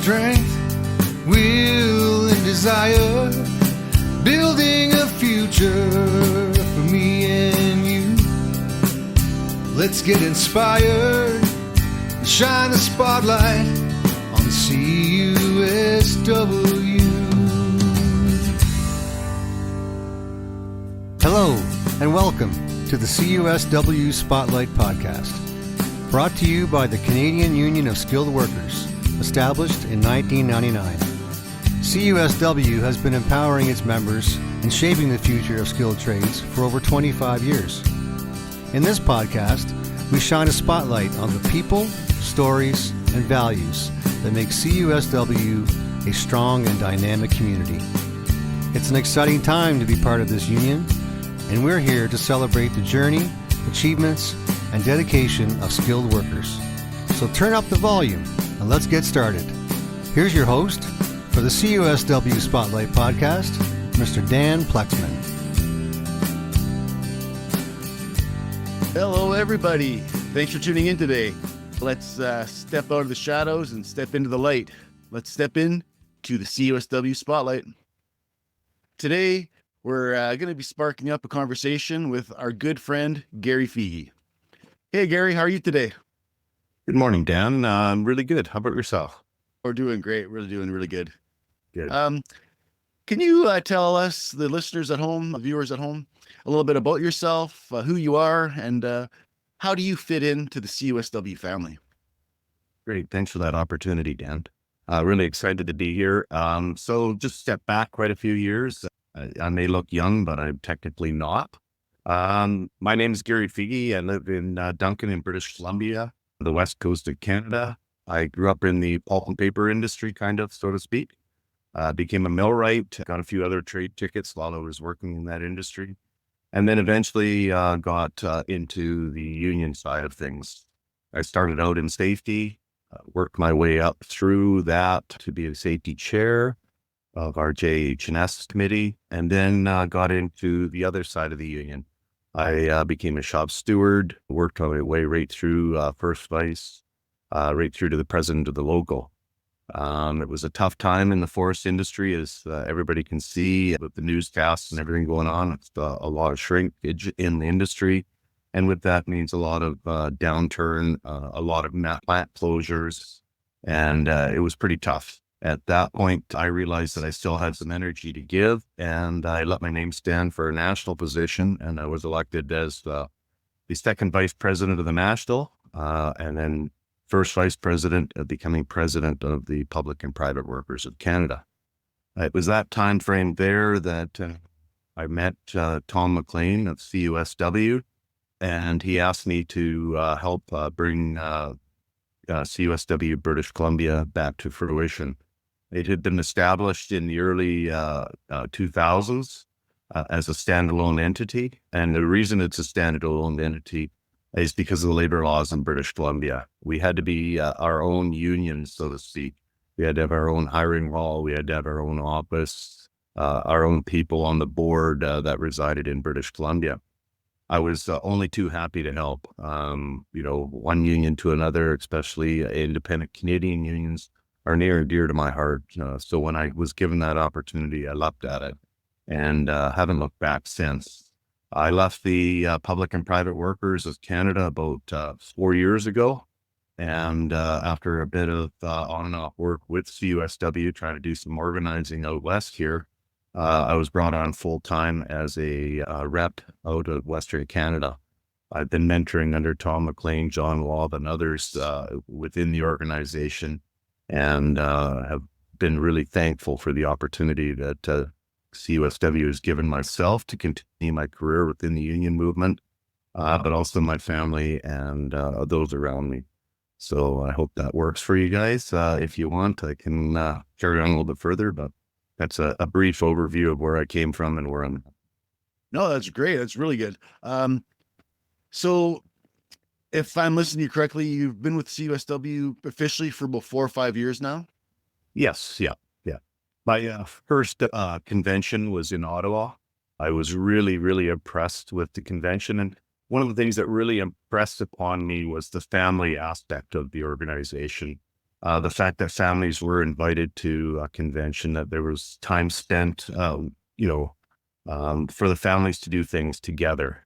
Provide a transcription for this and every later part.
strength, will, and desire, building a future for me and you. Let's get inspired and shine a spotlight on CUSW. Hello, and welcome to the CUSW Spotlight Podcast, brought to you by the Canadian Union of Skilled Workers, established in 1999. CUSW has been empowering its members and shaping the future of skilled trades for over 25 years. In this podcast, we shine a spotlight on the people, stories, and values that make CUSW a strong and dynamic community. It's an exciting time to be part of this union, and we're here to celebrate the journey, achievements, and dedication of skilled workers. So turn up the volume and let's get started. Here's your host for the CUSW Spotlight Podcast, Mr. Dan Plexman. Hello, everybody. Thanks for tuning in today. Let's step out of the shadows and step into the light. Let's step in to the CUSW Spotlight. Today, we're going to be sparking up a conversation with our good friend, Gary Fiege. Hey, Gary, how are you today? Good morning, Dan. I'm really good. How about yourself? We're doing great. We're doing really good. Good. Can you tell us, the listeners at home, the viewers at home, a little bit about yourself, who you are, and how do you fit into the CUSW family? Great. Thanks for that opportunity, Dan. Really excited to be here. So just step back quite a few years. I may look young, but I'm technically not. My name is Gary Fiege. I live in Duncan in British Columbia, the west coast of Canada. I grew up in the pulp and paper industry, kind of, so to speak. Became a millwright, got a few other trade tickets while I was working in that industry. And then eventually got into the union side of things. I started out in safety, worked my way up through that to be a safety chair of our JH&S committee, and then got into the other side of the union. I became a shop steward, worked my way right through first vice, right through to the president of the local. It was a tough time in the forest industry, as everybody can see with the newscasts and everything going on. It's a lot of shrinkage in the industry. And with that means a lot of downturn, a lot of plant closures, and it was pretty tough. At that point, I realized that I still had some energy to give, and I let my name stand for a national position, and I was elected as the second vice president of the national, and then first vice president, becoming president of the Public and Private Workers of Canada. It was that time frame there that I met Tom McLean of CUSW, and he asked me to help bring CUSW British Columbia back to fruition. It had been established in the early 2000s as a standalone entity. And the reason it's a standalone entity is because of the labor laws in British Columbia. We had to be our own union, so to speak. We had to have our own hiring law. We had to have our own office, our own people on the board that resided in British Columbia. I was only too happy to help, one union to another, especially independent Canadian unions, are near and dear to my heart. So when I was given that opportunity, I leapt at it and haven't looked back since. I left the Public and Private Workers of Canada about 4 years ago. And after a bit of on and off work with CUSW, trying to do some organizing out west here, I was brought on full time as a rep out of Western Canada. I've been mentoring under Tom McLean, John Waub, and others within the organization, and have been really thankful for the opportunity that CUSW has given myself to continue my career within the union movement, but also my family and those around me. So I hope that works for you guys. If you want, I can carry on a little bit further, but that's a brief overview of where I came from and where I'm at. No, that's great. That's really good. So if I'm listening to you correctly, you've been with CUSW officially for about 4 or 5 years now? Yes. Yeah. My first convention was in Ottawa. I was really, really impressed with the convention. And one of the things that really impressed upon me was the family aspect of the organization. The fact that families were invited to a convention, that there was time spent, for the families to do things together.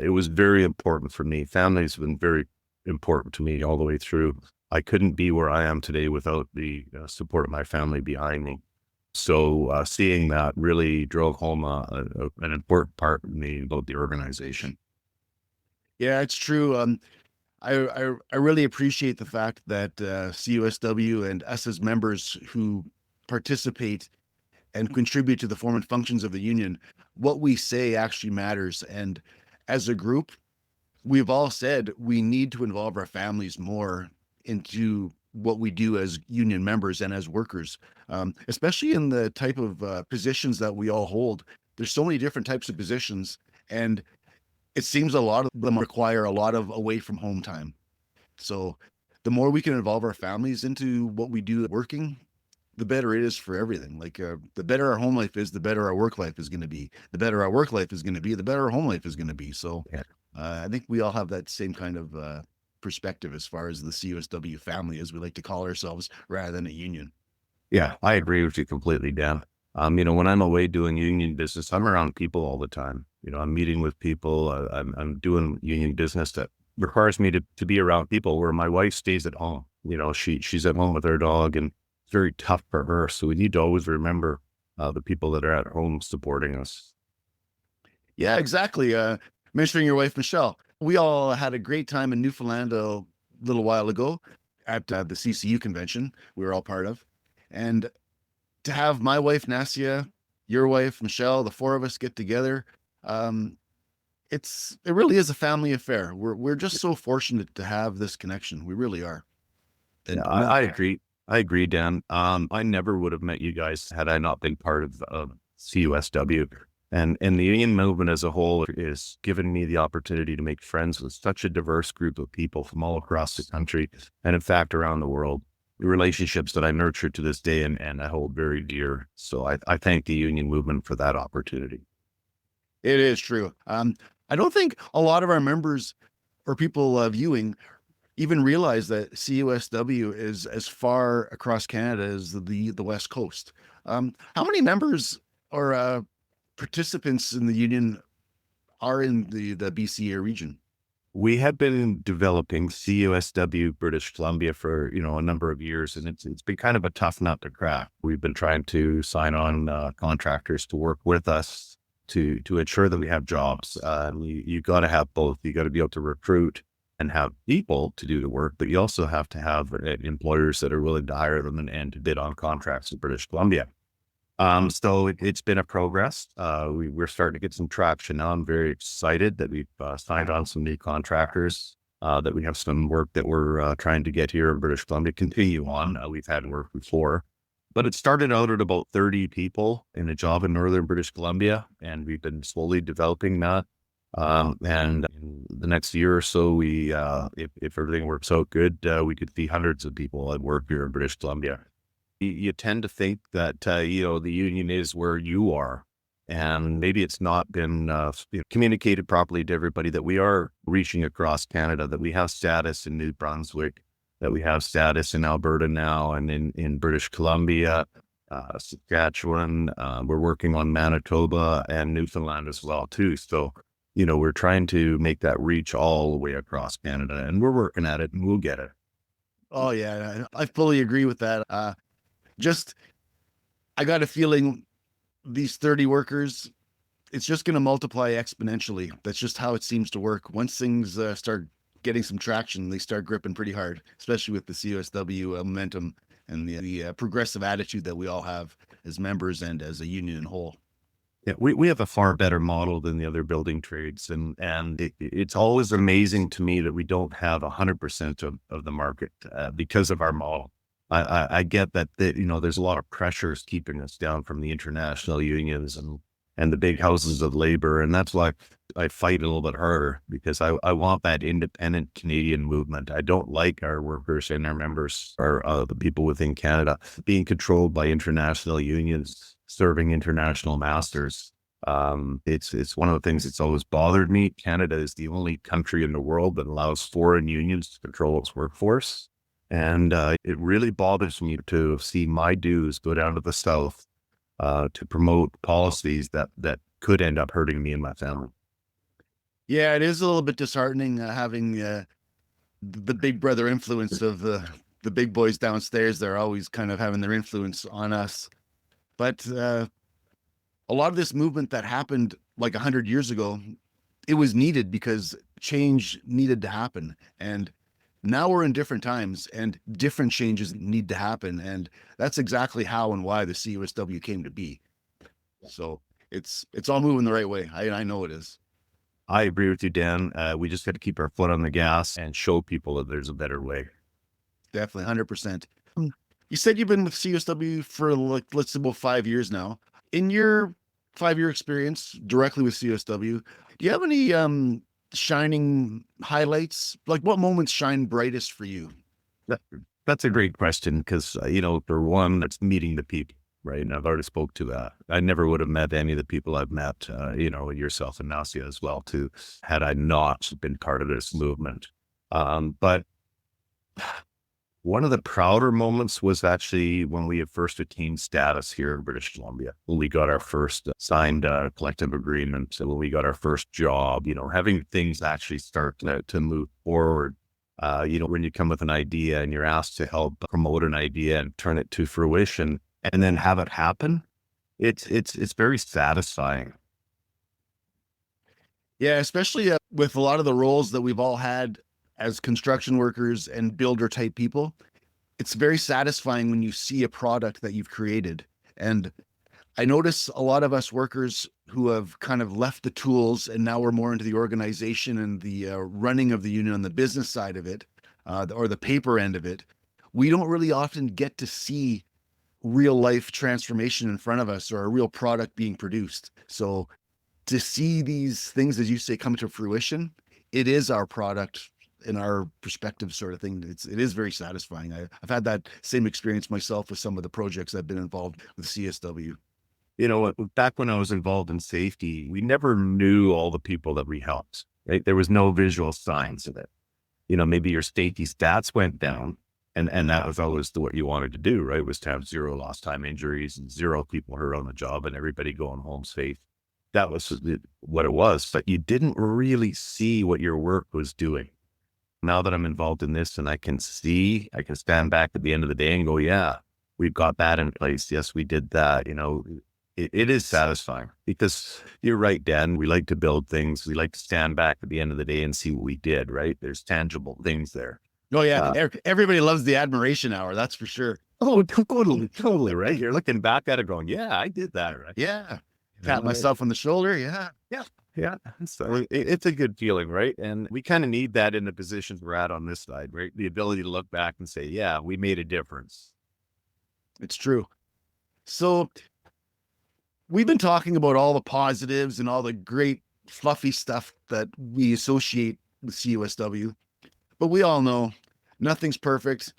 It was very important for me. Families have been very important to me all the way through. I couldn't be where I am today without the support of my family behind me. So seeing that really drove home an important part of me about the organization. Yeah, it's true. I really appreciate the fact that CUSW and us as members who participate and contribute to the form and functions of the union, what we say actually matters. And as a group, we've all said we need to involve our families more into what we do as union members and as workers, especially in the type of positions that we all hold. There's so many different types of positions, and it seems a lot of them require a lot of away from home time. So the more we can involve our families into what we do working, the better it is for everything. Like the better our home life is, the better our work life is going to be. The better our work life is going to be, the better our home life is going to be. So I think we all have that same kind of perspective as far as the CUSW family, as we like to call ourselves, rather than a union. Yeah, I agree with you completely, Dan. When I'm away doing union business, I'm around people all the time. I'm meeting with people. I'm doing union business that requires me to be around people, where my wife stays at home. She's at home with her dog, and it's very tough for her. So we need to always remember the people that are at home supporting us. Yeah, exactly. Mentioning your wife, Michelle, we all had a great time in Newfoundland a little while ago at the CCU convention we were all part of. And to have my wife, Nasia, your wife, Michelle, the four of us get together, it really is a family affair. We're just so fortunate to have this connection. We really are. Yeah, I agree. I agree, Dan. I never would have met you guys had I not been part of CUSW. And the union movement as a whole is giving me the opportunity to make friends with such a diverse group of people from all across the country, and in fact, around the world. The relationships that I nurture to this day and I hold very dear. So I thank the union movement for that opportunity. It is true. I don't think a lot of our members or people viewing even realize that CUSW is as far across Canada as the West Coast. How many members or participants in the union are in the BC region? We have been developing CUSW British Columbia for, a number of years, and it's been kind of a tough nut to crack. We've been trying to sign on contractors to work with us to ensure that we have jobs. You got to have both. You got to be able to recruit and have people to do the work, but you also have to have employers that are willing to hire them and to bid on contracts in British Columbia. So it's been a progress. We're starting to get some traction now. I'm very excited that we've signed on some new contractors, that we have some work that we're trying to get here in British Columbia, continue on. We've had work before, but it started out at about 30 people in a job in Northern British Columbia, and we've been slowly developing that. And in the next year or so, we, if everything works out good, we could see hundreds of people at work here in British Columbia. You tend to think that, the union is where you are, and maybe it's not been communicated properly to everybody that we are reaching across Canada, that we have status in New Brunswick, that we have status in Alberta now, and in British Columbia, Saskatchewan. We're working on Manitoba and Newfoundland as well too. So, we're trying to make that reach all the way across Canada, and we're working at it, and we'll get it. Oh yeah, I fully agree with that. I got a feeling these 30 workers, it's just going to multiply exponentially. That's just how it seems to work. Once things start getting some traction, they start gripping pretty hard, especially with the CUSW momentum and the progressive attitude that we all have as members and as a union in whole. Yeah, we have a far better model than the other building trades. And it's always amazing to me that we don't have 100% of the market because of our model. I get that, there's a lot of pressures keeping us down from the international unions and the big houses of labor. And that's why I fight a little bit harder, because I want that independent Canadian movement. I don't like our workers and our members, or the people within Canada, being controlled by international unions serving international masters. It's one of the things that's always bothered me. Canada is the only country in the world that allows foreign unions to control its workforce. And it really bothers me to see my dues go down to the South to promote policies that could end up hurting me and my family. Yeah, it is a little bit disheartening having the big brother influence of the big boys downstairs. They're always kind of having their influence on us. But a lot of this movement that happened like 100 years ago, it was needed because change needed to happen. And now we're in different times and different changes need to happen. And that's exactly how and why the CUSW came to be. So it's all moving the right way. I know it is. I agree with you, Dan. We just got to keep our foot on the gas and show people that there's a better way. Definitely, 100%. You said you've been with CUSW for like, let's say about 5 years now. In your 5-year experience directly with CUSW, do you have any shining highlights? Like what moments shine brightest for you? That's a great question because, for one, it's meeting the people, right? And I've already spoke to that. I never would have met any of the people I've met, yourself and Nasia as well, too, had I not been part of this movement. But one of the prouder moments was actually when we had first attained status here in British Columbia, when we got our first signed collective agreement, when we got our first job, having things actually start to move forward. When you come with an idea and you're asked to help promote an idea and turn it to fruition and then have it happen, it's very satisfying. Yeah, especially with a lot of the roles that we've all had as construction workers and builder type people, it's very satisfying when you see a product that you've created. And I notice a lot of us workers who have kind of left the tools and now we're more into the organization and the running of the union on the business side of it, or the paper end of it. We don't really often get to see real life transformation in front of us or a real product being produced. So to see these things, as you say, come to fruition, it is our product in our perspective sort of thing. It is very satisfying. I've had that same experience myself with some of the projects I've been involved with CSW. Back when I was involved in safety, we never knew all the people that we helped, right? There was no visual signs of it. Maybe your safety stats went down and that was always what you wanted to do, right? Was to have 0 lost time injuries and 0 people hurt on the job and everybody going home safe. That was what it was, but you didn't really see what your work was doing. Now that I'm involved in this and I can stand back at the end of the day and go, yeah, we've got that in place. Yes, we did that. It is satisfying because you're right, Dan. We like to build things. We like to stand back at the end of the day and see what we did, right? There's tangible things there. Oh yeah. Everybody loves the admiration hour. That's for sure. Oh, totally right. You're looking back at it going, yeah, I did that, right? Yeah. Pat myself on the shoulder. Yeah. So it's a good feeling, right? And we kind of need that in the positions we're at on this side, right? The ability to look back and say, yeah, we made a difference. It's true. So we've been talking about all the positives and all the great fluffy stuff that we associate with CUSW, but we all know nothing's perfect.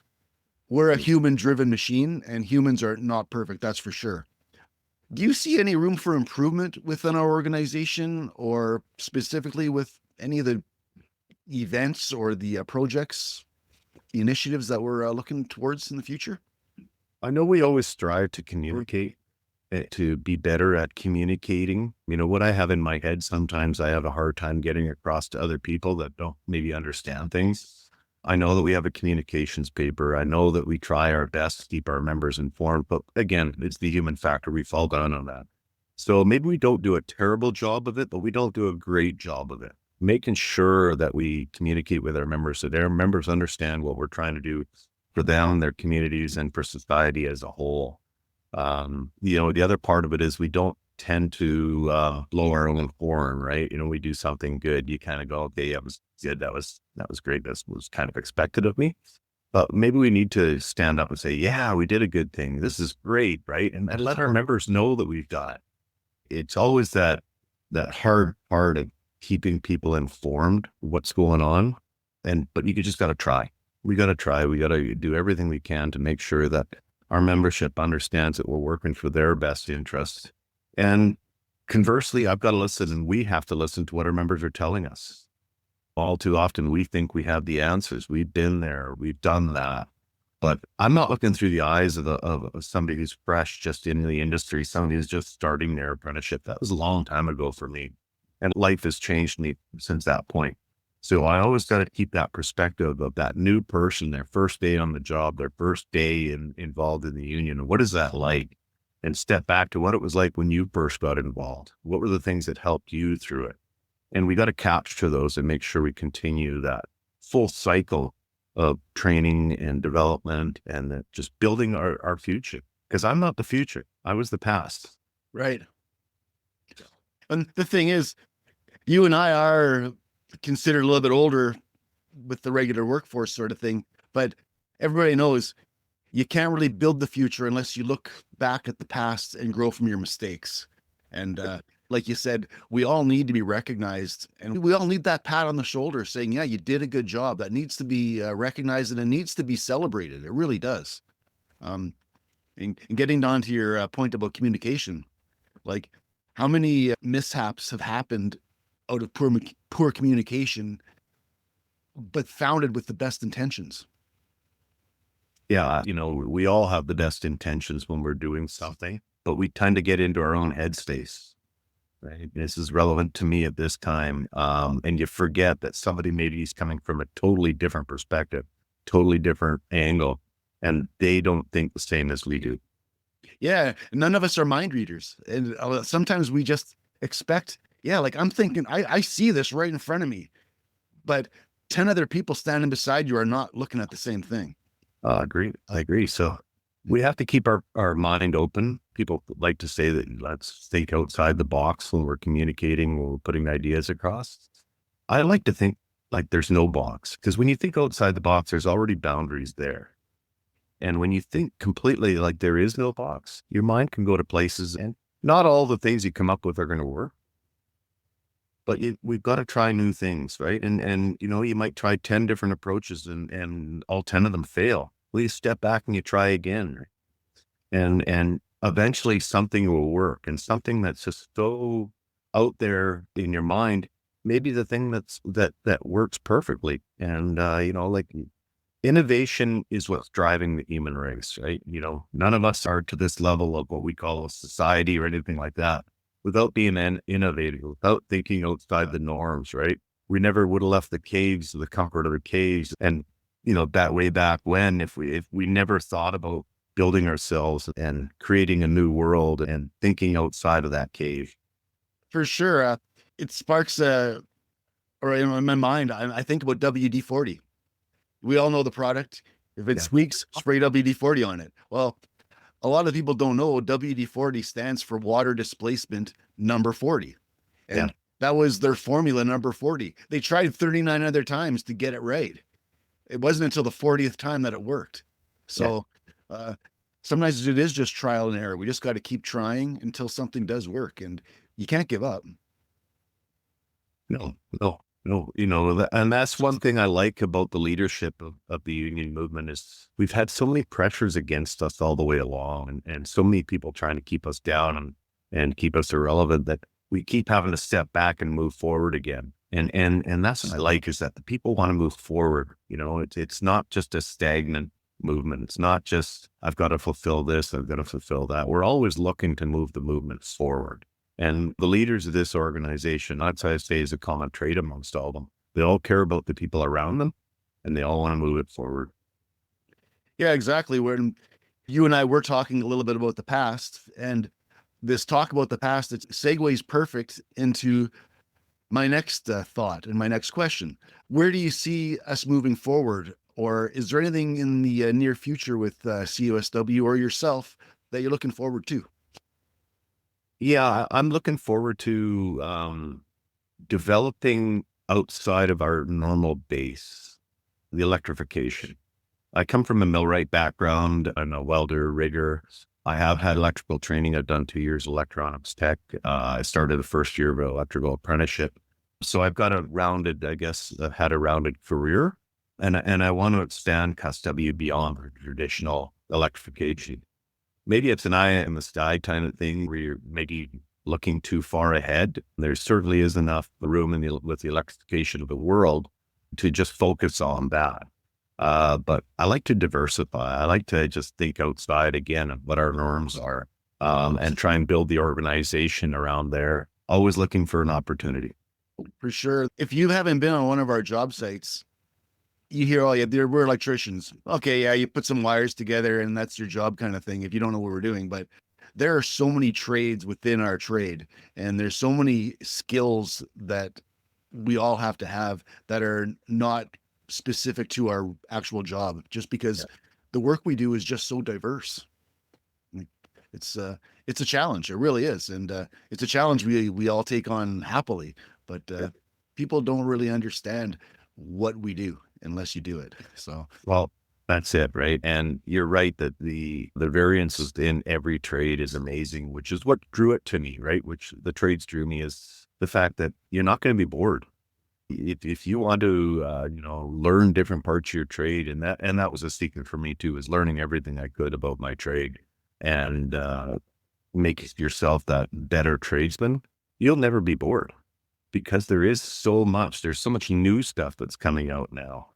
We're a human driven machine and humans are not perfect. That's for sure. Do you see any room for improvement within our organization or specifically with any of the events or the projects, the initiatives that we're looking towards in the future? I know we always strive to communicate, to be better at communicating. What I have in my head, sometimes I have a hard time getting across to other people that don't maybe understand things. I know that we have a communications paper. I know that we try our best to keep our members informed, but again, it's the human factor. We fall down on that. So maybe we don't do a terrible job of it, but we don't do a great job of it. Making sure that we communicate with our members so their members understand what we're trying to do for them, their communities, and for society as a whole. The other part of it is we don't tend to blow our own horn, right? We do something good. You kind of go, okay, that was good. That was great. This was kind of expected of me. But maybe we need to stand up and say, yeah, we did a good thing. This is great, right? And let our members know that we've done it. It's always that hard part of keeping people informed what's going on. But you just got to try. We got to try. We got to do everything we can to make sure that our membership understands that we're working for their best interests. And conversely, I've got to listen and we have to listen to what our members are telling us. All too often, we think we have the answers. We've been there. We've done that. But I'm not looking through the eyes of somebody who's fresh just in the industry, somebody who's just starting their apprenticeship. That was a long time ago for me. And life has changed me since that point. So I always got to keep that perspective of that new person, their first day on the job, their first day involved in the union. And what is that like? And step back to what it was like when you first got involved. What were the things that helped you through it? And we got to capture those and make sure we continue that full cycle of training and development and just building our future. Because I'm not the future. I was the past. Right. And the thing is, you and I are considered a little bit older with the regular workforce sort of thing, but everybody knows you can't really build the future unless you look back at the past and grow from your mistakes. And like you said, we all need to be recognized, and we all need that pat on the shoulder saying, yeah, you did a good job. That needs to be recognized, and it needs to be celebrated. It really does. And getting on to your point about communication, like how many mishaps have happened out of poor communication, but founded with the best intentions? Yeah, we all have the best intentions when we're doing something, but we tend to get into our own headspace, right? This is relevant to me at this time. And you forget that somebody maybe is coming from a totally different perspective, totally different angle, and they don't think the same as we do. Yeah, none of us are mind readers. And sometimes we just expect, like I'm thinking, I see this right in front of me, but 10 other people standing beside you are not looking at the same thing. I agree. So we have to keep our mind open. People like to say that let's think outside the box when we're communicating, when we're putting ideas across. I like to think like there's no box, because when you think outside the box, there's already boundaries there. And when you think completely like there is no box, your mind can go to places, and not all the things you come up with are going to work. But we've got to try new things, right? And you might try 10 different approaches and all 10 of them fail. Well, you step back and you try again. And eventually something will work, and something that's just so out there in your mind, maybe the thing that works perfectly. And, like innovation is what's driving the human race, right? None of us are to this level of what we call a society or anything like that without being innovative, without thinking outside the norms, right? We never would have left the caves, the comfort of the caves. And, that way back when, if we never thought about building ourselves and creating a new world and thinking outside of that cave. For sure. It sparks, in my mind, I think about WD-40. We all know the product. If it squeaks, spray WD-40 on it. Well, a lot of people don't know WD-40 stands for water displacement number 40. And that was their formula, number 40. They tried 39 other times to get it right. It wasn't until the 40th time that it worked. So sometimes it is just trial and error. We just got to keep trying until something does work, and you can't give up. No. And that's one thing I like about the leadership of the union movement is we've had so many pressures against us all the way along, and so many people trying to keep us down and keep us irrelevant, that we keep having to step back and move forward again. And that's what I like, is that the people want to move forward. It's not just a stagnant movement. It's not just, I've got to fulfill this, I've got to fulfill that. We're always looking to move the movement forward. And the leaders of this organization, that's what I say is a common trait amongst all of them. They all care about the people around them, and they all want to move it forward. Yeah, exactly. When you and I were talking a little bit about the past, and this talk about the past, it segues perfect into my next thought and my next question. Where do you see us moving forward? Or is there anything in the near future with CUSW or yourself that you're looking forward to? Yeah, I'm looking forward to developing outside of our normal base, the electrification. I come from a millwright background. I'm a welder, rigger. I have had electrical training. I've done 2 years electronics tech. I started the first year of an electrical apprenticeship. So I've got had a rounded career, and I want to expand CUSW beyond traditional electrification. Maybe it's an eye in the sky kind of thing where you're maybe looking too far ahead. There certainly is enough room with the electrification of the world to just focus on that. But I like to diversify. I like to just think outside again of what our norms are, and try and build the organization around there. Always looking for an opportunity. For sure. If you haven't been on one of our job sites, you hear, oh yeah, we're electricians. Okay, yeah, you put some wires together and that's your job kind of thing if you don't know what we're doing. But there are so many trades within our trade, and there's so many skills that we all have to have that are not specific to our actual job, just because the work we do is just so diverse. Like, it's a challenge. It really is. And it's a challenge we all take on happily, but people don't really understand what we do unless you do it. So, Well, that's it, right? And you're right that the variances in every trade is amazing, which is what drew it to me, right? Which the trades drew me is the fact that you're not going to be bored. If you want to, learn different parts of your trade, and that was a secret for me too, is learning everything I could about my trade and make yourself that better tradesman, you'll never be bored because there's so much new stuff that's coming out now.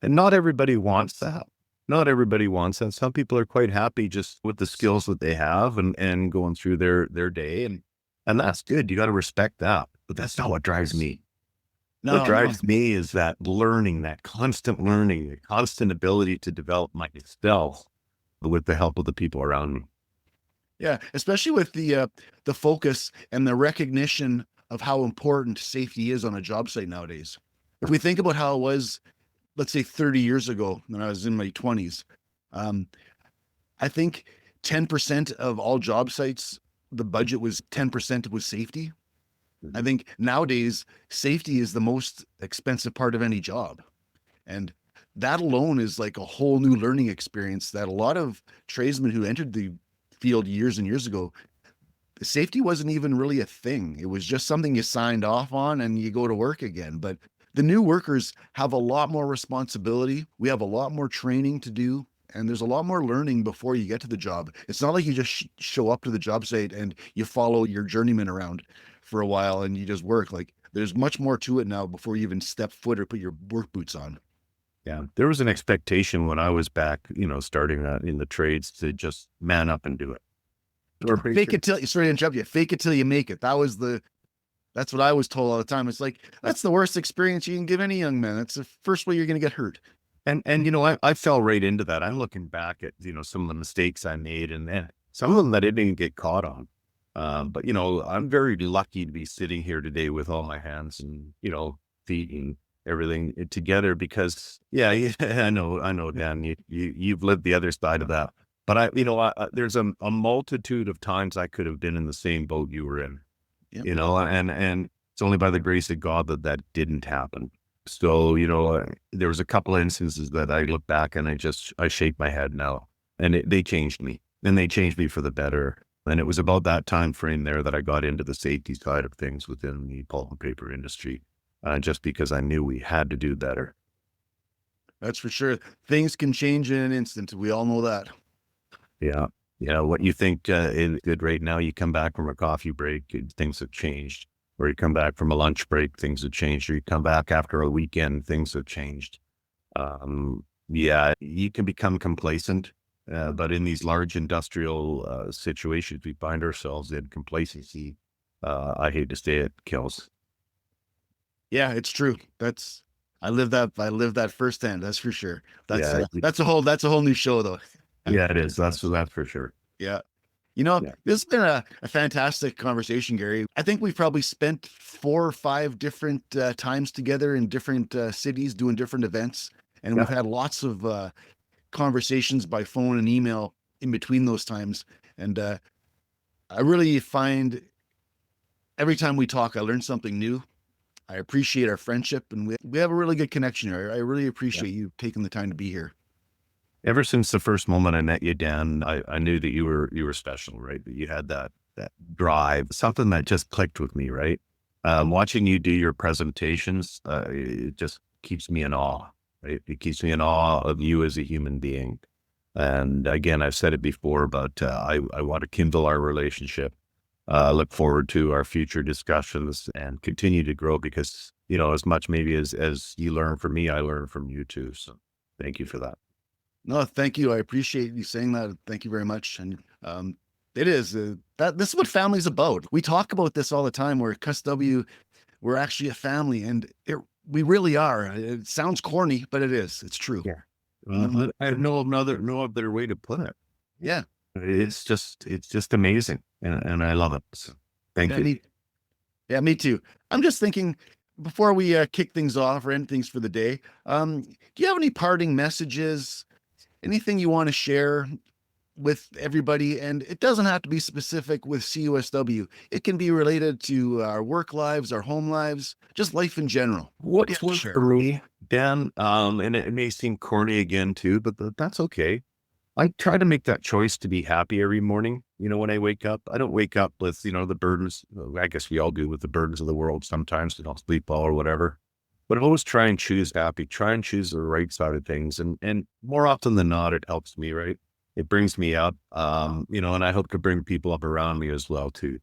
And not everybody wants that. Not everybody wants that. Some people are quite happy just with the skills that they have and going through their day. And that's good. You got to respect that. But that's not what drives me. What drives me is that learning, that constant learning, the constant ability to develop myself with the help of the people around me. Yeah, especially with the focus and the recognition of how important safety is on a job site nowadays. If we think about how it was, let's say 30 years ago when I was in my 20s, I think 10% of all job sites, the budget was 10% was safety. I think nowadays safety is the most expensive part of any job. And that alone is like a whole new learning experience that a lot of tradesmen who entered the field years and years ago, safety wasn't even really a thing. It was just something you signed off on and you go to work again. But the new workers have a lot more responsibility. We have a lot more training to do, and there's a lot more learning before you get to the job. It's not like you just show up to the job site and you follow your journeyman around for a while and you just work. Like, there's much more to it now before you even step foot or put your work boots on. Yeah. There was an expectation when I was back, starting in the trades to just man up and do it. Or fake it till, sorry to interrupt you, fake it till you make it. That's what I was told all the time. It's like, that's the worst experience you can give any young man. That's the first way you're going to get hurt. And I fell right into that. I'm looking back at, some of the mistakes I made and some of them that I didn't even get caught on. But I'm very lucky to be sitting here today with all my hands and, feet and everything together because I know, Dan, you've lived the other side of that, but there's a multitude of times I could have been in the same boat you were in, and it's only by the grace of God that didn't happen. So, there was a couple of instances that I look back and I shake my head now, and they changed me, and they changed me for the better. And it was about that time frame there that I got into the safety side of things within the pulp and paper industry, just because I knew we had to do better. That's for sure. Things can change in an instant. We all know that. Yeah. Yeah. What you think is good right now, you come back from a coffee break, things have changed. Or you come back from a lunch break, things have changed. Or you come back after a weekend, things have changed. You can become complacent. But in these large industrial situations, we find ourselves in, complacency. I hate to say it, kills. Yeah, it's true. I live that firsthand. That's for sure. That's a whole new show though. Yeah, it is. That's for sure. Yeah. This has been a fantastic conversation, Gary. I think we've probably spent 4 or 5 different times together in different cities doing different events. And we've had lots of conversations by phone and email in between those times. And I really find every time we talk, I learn something new. I appreciate our friendship, and we have a really good connection here. I really appreciate you taking the time to be here. Ever since the first moment I met you, Dan, I knew that you were special, right? That you had that drive, something that just clicked with me, right? Watching you do your presentations, it just keeps me in awe, right? It keeps me in awe of you as a human being. And again, I've said it before, but I want to kindle our relationship. Look forward to our future discussions and continue to grow because, as much maybe as you learn from me, I learn from you too. So thank you for that. No, thank you. I appreciate you saying that. Thank you very much. And it is this is what family's about. We talk about this all the time. We're CUSW, we're actually a family, and we really are. It sounds corny, but it is. It's true. Yeah. Well, I have no other way to put it. Yeah. It's just amazing. And I love it. So thank you. Me too. I'm just thinking, before we kick things off or end things for the day, do you have any parting messages, anything you want to share with everybody? And it doesn't have to be specific with CUSW. It can be related to our work lives, our home lives, just life in general. What's for me, Dan, and it may seem corny again too, but that's okay. I try to make that choice to be happy every morning. When I wake up, I don't wake up with, the burdens. I guess we all do, with the burdens of the world sometimes, sleep well or whatever. But I always try and choose happy, try and choose the right side of things. And more often than not, it helps me, right? It brings me up, and I hope to bring people up around me as well too.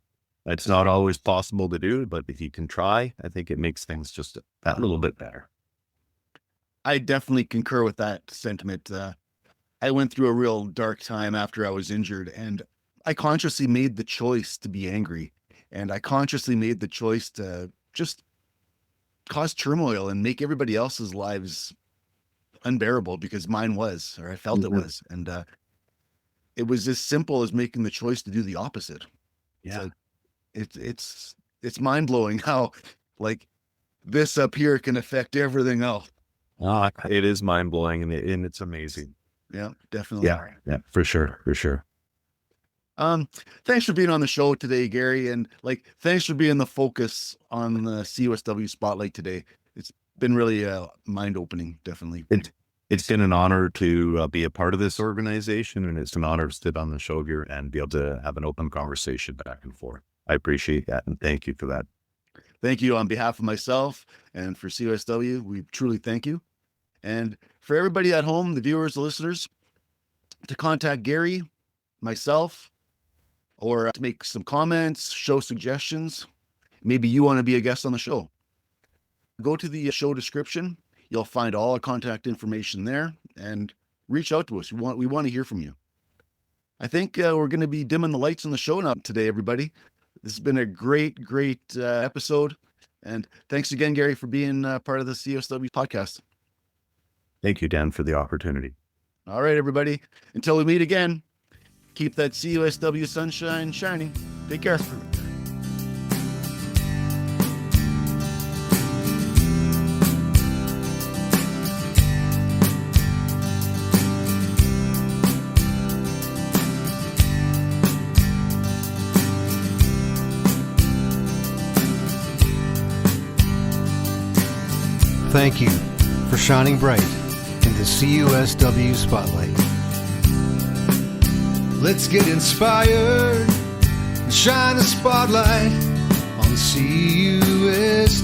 It's not always possible to do, but if you can try, I think it makes things just that little bit better. I definitely concur with that sentiment. I went through a real dark time after I was injured, and I consciously made the choice to be angry, and I consciously made the choice to just cause turmoil and make everybody else's lives unbearable, because mine was, or I felt it was. And it was as simple as making the choice to do the opposite. Yeah. So it's mind blowing how like this up here can affect everything else. It is mind blowing, and it's amazing. Yeah, definitely. Yeah, for sure. Thanks for being on the show today, Gary, and thanks for being the focus on the CUSW Spotlight today. It's been really mind opening, definitely. It's been an honor to be a part of this organization, and it's an honor to sit on the show here and be able to have an open conversation back and forth. I appreciate that, and thank you for that. Thank you on behalf of myself and for CUSW. We truly thank you. And for everybody at home, the viewers, the listeners, to contact Gary, myself, or to make some comments, show suggestions, maybe you want to be a guest on the show, go to the show description. You'll find all our contact information there, and reach out to us. We want to hear from you. I think we're going to be dimming the lights on the show now today, everybody. This has been a great episode. And thanks again, Gary, for being part of the CUSW podcast. Thank you, Dan, for the opportunity. All right, everybody. Until we meet again, keep that CUSW sunshine shining. Take care. Thank you for shining bright in the CUSW Spotlight. Let's get inspired and shine a spotlight on the CUSW